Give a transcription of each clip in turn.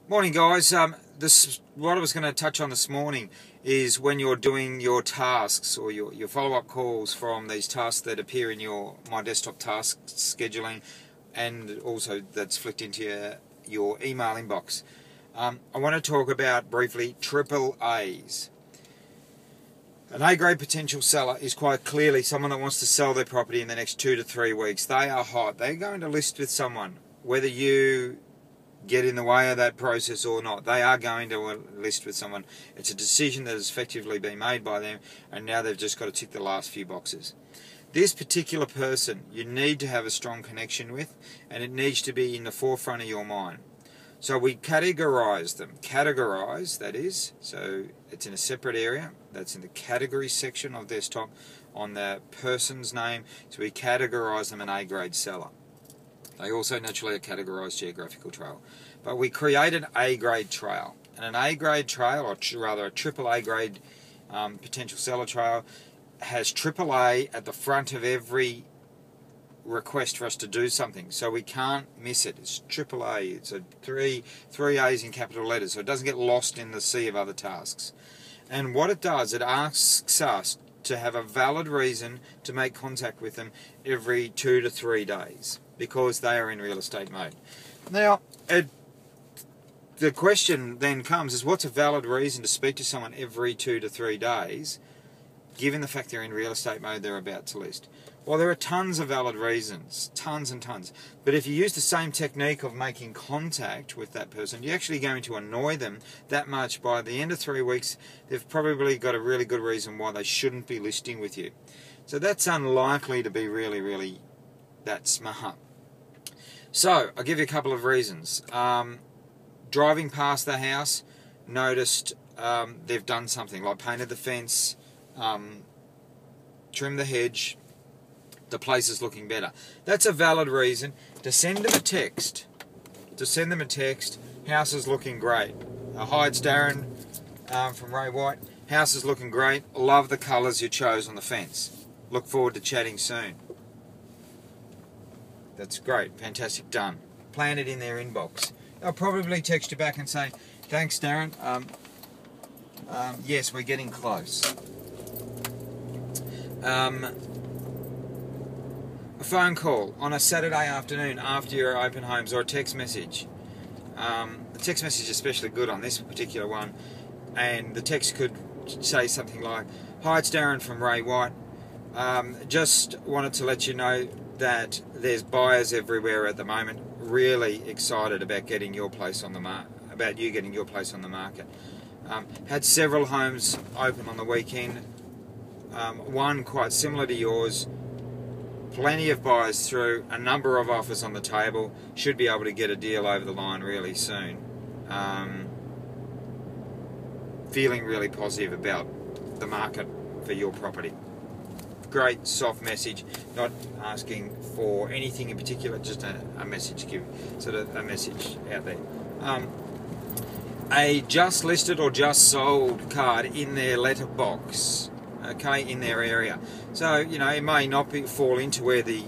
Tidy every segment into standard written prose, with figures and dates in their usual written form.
Morning, guys. What I was going to touch on this morning is when you're doing your tasks or your follow-up calls from these tasks that appear in my desktop task scheduling, and also that's flicked into your email inbox. I want to talk about briefly AAAs. An A-grade potential seller is quite clearly someone that wants to sell their property in the next 2 to 3 weeks. They are hot. They're going to list with someone, whether you get in the way of that process or not. They are going to list with someone. It's a decision that has effectively been made by them, and now they've just got to tick the last few boxes. This particular person you need to have a strong connection with, and it needs to be in the forefront of your mind. So we categorize them. Categorize, that is, so it's in a separate area. That's in the category section of desktop on the person's name. So we categorize them an A-grade seller. They also naturally are categorised geographical trail. But we create an A-grade trail. And an A-grade trail, or rather a AAA grade potential seller trail, has AAA at the front of every request for us to do something. So we can't miss it. It's AAA. It's three A's in capital letters, so it doesn't get lost in the sea of other tasks. And what it does, it asks us to have a valid reason to make contact with them every 2 to 3 days, because they are in real estate mode. Now, the question then comes is, what's a valid reason to speak to someone every 2 to 3 days, given the fact they're in real estate mode, they're about to list? Well, there are tons of valid reasons, tons and tons. But if you use the same technique of making contact with that person, you're actually going to annoy them that much. By the end of 3 weeks, they've probably got a really good reason why they shouldn't be listing with you. So that's unlikely to be really that smart. So, I'll give you a couple of reasons. Driving past the house, noticed they've done something, like painted the fence, trimmed the hedge, the place is looking better. That's a valid reason to send them a text. House is looking great. Hi, it's Darren from Ray White. House is looking great. Love the colours you chose on the fence. Look forward to chatting soon. That's great. Fantastic. Done. Plan it in their inbox. They'll probably text you back and say, thanks, Darren. Yes, we're getting close. A phone call on a Saturday afternoon after your open homes, or a text message. The text message is especially good on this particular one, and the text could say something like, hi, it's Darren from Ray White. Just wanted to let you know that there's buyers everywhere at the moment. Really excited about getting your place on the getting your place on the market. Had several homes open on the weekend. One quite similar to yours. Plenty of buyers through, a number of offers on the table. Should be able to get a deal over the line really soon. Feeling really positive about the market for your property. Great soft message, not asking for anything in particular, just a message a message out there. A just listed or just sold card in their letterbox. Okay, in their area. So, you know, it may not fall into where the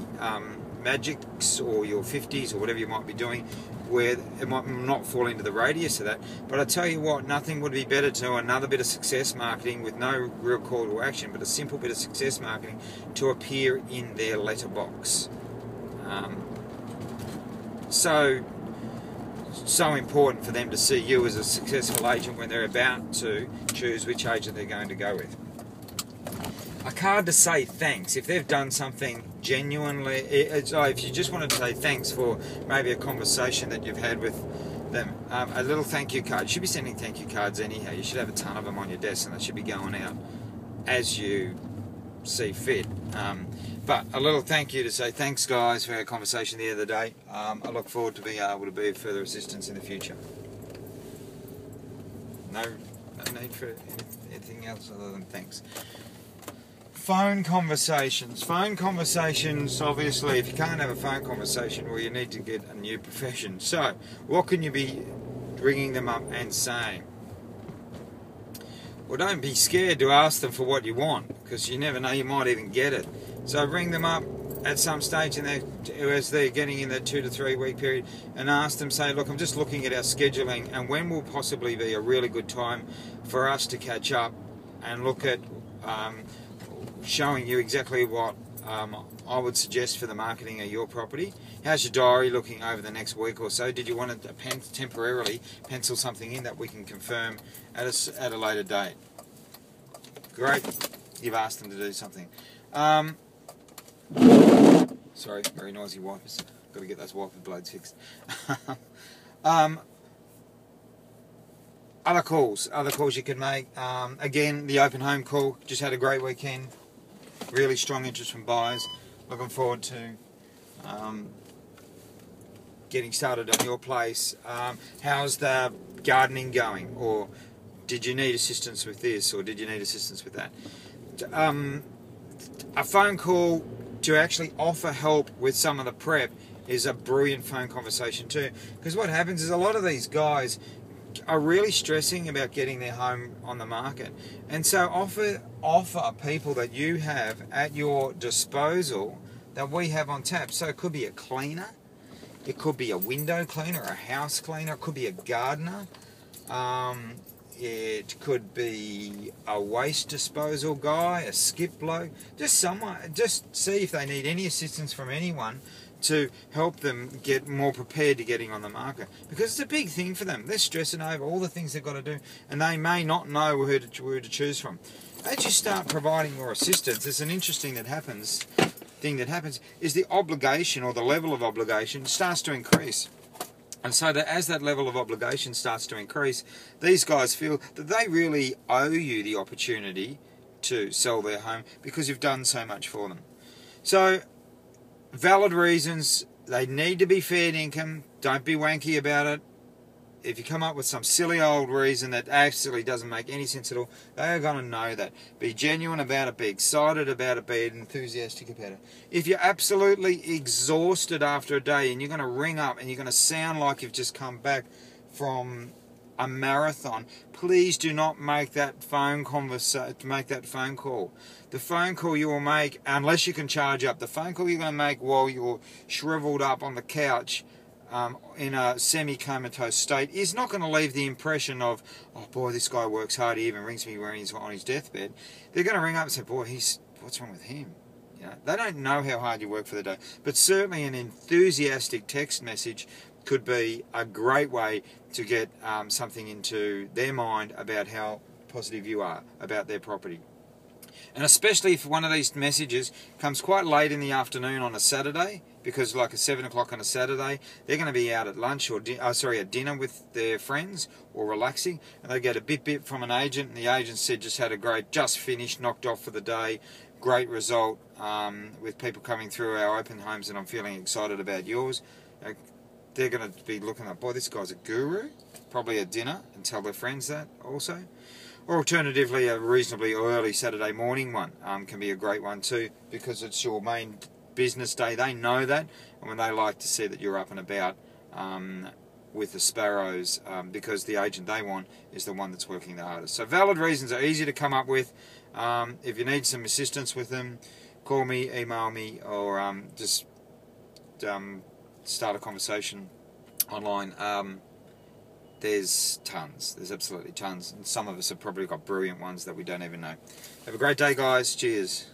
Magics or your 50s or whatever you might be doing, where it might not fall into the radius of that. But I tell you what, nothing would be better to another bit of success marketing with no real call to action, but a simple bit of success marketing to appear in their letterbox. So important for them to see you as a successful agent when they're about to choose which agent they're going to go with. A card to say thanks if they've done something genuinely. If you just wanted to say thanks for maybe a conversation that you've had with them, a little thank you card. You should be sending thank you cards anyhow. You should have a ton of them on your desk, and they should be going out as you see fit. But a little thank you to say thanks, guys, for our conversation the other day. I look forward to being able to be of further assistance in the future. No need for anything else other than thanks. Phone conversations. Obviously, if you can't have a phone conversation, well, you need to get a new profession. So, what can you be ringing them up and saying? Well, don't be scared to ask them for what you want, because you never know, you might even get it. So ring them up at some stage in their, as they're getting in that 2 to 3 week period, and ask them, say, look, I'm just looking at our scheduling, and when will possibly be a really good time for us to catch up and look at showing you exactly what I would suggest for the marketing of your property. How's your diary looking over the next week or so? Did you want to temporarily pencil something in that we can confirm at a later date? Great, you've asked them to do something. Sorry, very noisy wipers. Got to get those wiper blades fixed. Other calls you could make. Again, the open home call, just had a great weekend. Really strong interest from buyers. Looking forward to getting started on your place. How's the gardening going? Or did you need assistance with this? Or did you need assistance with that? A phone call to actually offer help with some of the prep is a brilliant phone conversation too. Because what happens is a lot of these guys are really stressing about getting their home on the market, and so offer people that you have at your disposal that we have on tap. So it could be a cleaner, it could be a window cleaner, a house cleaner, it could be a gardener, it could be a waste disposal guy, a skip bloke, just someone. Just see if they need any assistance from anyone to help them get more prepared to getting on the market, because it's a big thing for them. They're stressing over all the things they've got to do, and they may not know who to choose from. As you start providing more assistance, there's an interesting thing that happens is the obligation, or the level of obligation, starts to increase. And so that as that level of obligation starts to increase, these guys feel that they really owe you the opportunity to sell their home because you've done so much for them. So valid reasons, they need to be fair income. Don't be wanky about it. If you come up with some silly old reason that actually doesn't make any sense at all, they are going to know that. Be genuine about it, be excited about it, be enthusiastic about it. If you're absolutely exhausted after a day and you're going to ring up and you're going to sound like you've just come back from a marathon, please do not make that phone call. The phone call you will make, unless you can charge up, the phone call you're going to make while you're shriveled up on the couch in a semi-comatose state is not going to leave the impression of, oh boy, this guy works hard, he even rings me when he's on his deathbed. They're going to ring up and say, boy, what's wrong with him? You know, they don't know how hard you work for the day, but certainly an enthusiastic text message could be a great way to get something into their mind about how positive you are about their property. And especially if one of these messages comes quite late in the afternoon on a Saturday, because like at 7 o'clock on a Saturday, they're going to be out at lunch or at dinner with their friends or relaxing, and they get a bit from an agent, and the agent said just finished, knocked off for the day, great result with people coming through our open homes, and I'm feeling excited about yours. They're going to be looking at, boy, this guy's a guru, probably at dinner, and tell their friends that also. Or alternatively, a reasonably early Saturday morning one can be a great one too, because it's your main business day. They know that, and when they like to see that you're up and about with the sparrows, because the agent they want is the one that's working the hardest. So valid reasons are easy to come up with. If you need some assistance with them, call me, email me, or just start a conversation online. There's tons. There's absolutely tons. And some of us have probably got brilliant ones that we don't even know. Have a great day, guys. Cheers.